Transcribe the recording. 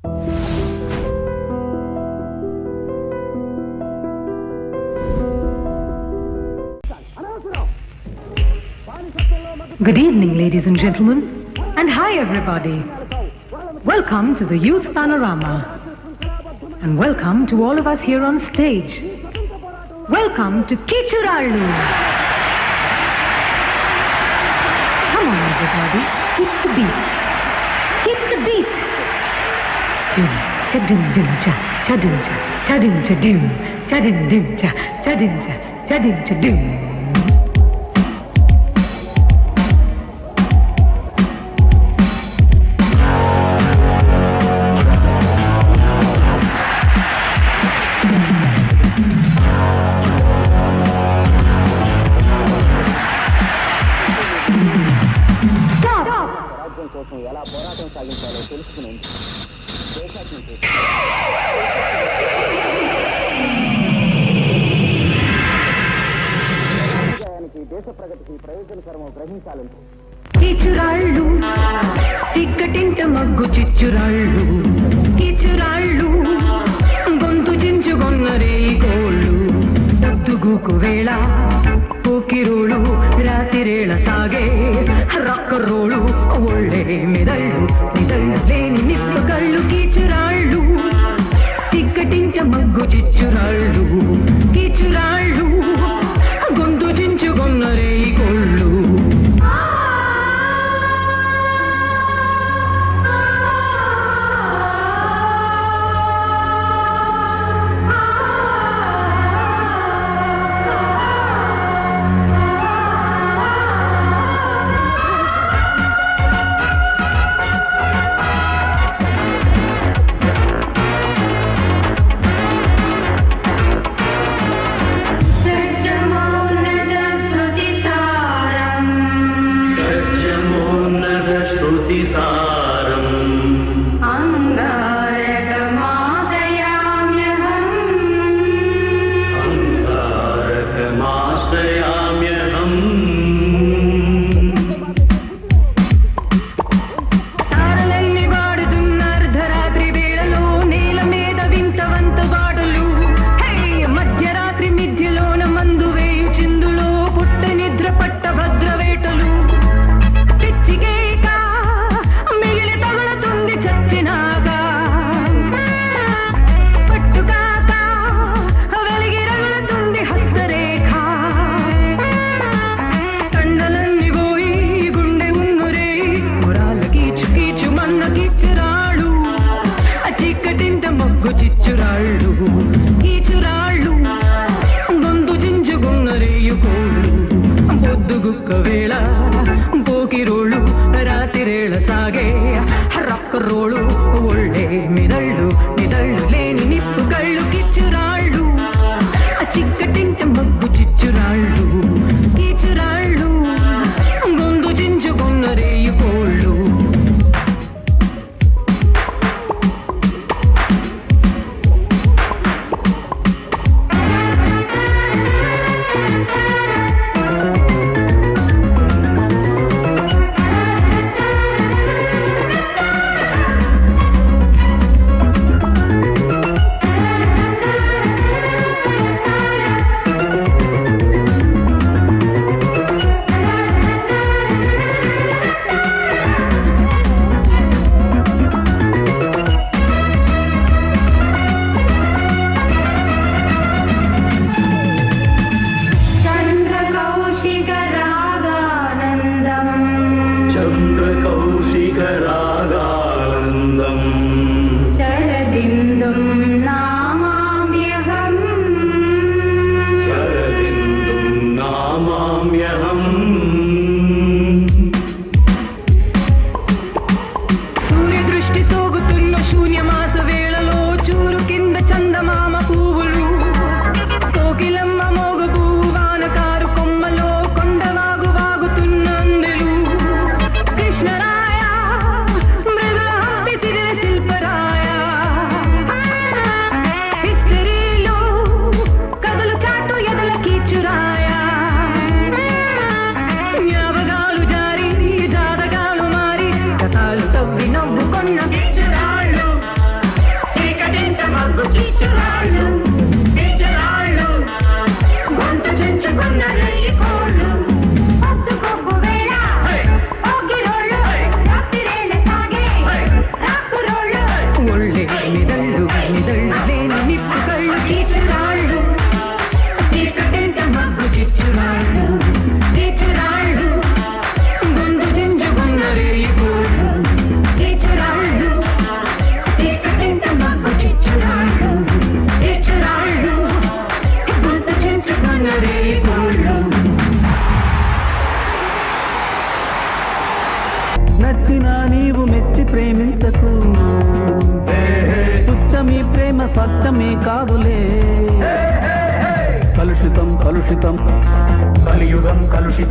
Good evening, ladies and gentlemen, and hi everybody. Welcome to the Youth Panorama, and welcome to all of us here on stage. Welcome to Kichurallu. Come on everybody, hit the beat. Hit the beat. Dum cha dum dum cha cha dum cha cha dum cha dum cha dum dum cha cha dum cha cha dum cha dum. ఎలా పోరాటం సాగించాలో తెలుసుకునేందుకు దేశ ప్రగతికి ప్రయోజనకరమో గ్రహించాలంటే కిచురాళ్ళు చిక్కటింట mug చిచ్చురాళ్ళు కిచురాళ్ళు గొంతు చించుకొన్నరే కోళ్ళు పొద్దుగూకు వేళ పోకిరోಳು ರಾತಿರೇಳ ಸಾಗೆ ರಕ್ಕರೋಳು ಒಳ್ಳೆ ಮೆದళ్ళు ಮೆದಳ್ಳಲೇನಿ ನಿಪ್ಪುಗಳು ಕಿಚುರಾళ్ళు ತಿಕ್ಕಟಿಂಟ ಮಗ್గు ಚಿಚ್ಚುರಾళ్ళు ಕಿಚುರಾళ్ళు గొంతు చించుకొన్నరే కోళ్ళు రక్కరోಳು ಒಳ್ಳೆ ಮೆದళ్ళు ಮೆದಳ್ಳಲೇನಿ ನಿಪ್ಪುಗಳು ಕಿಚ್ಚುರಾళ్ళు చిక్కటింట మగ్గు చిచ్చురాళ్ళు కిచురాళ్ళు గొంతు చించుకొన్నరే కోళ్ళు నచ్చినా నీవు మెచ్చి ప్రేమించకు, తుచ్చమీ ప్రేమ స్వచ్ఛమే కాదులే. కలుషితం కలుషితం కలియుగం కలుషితం.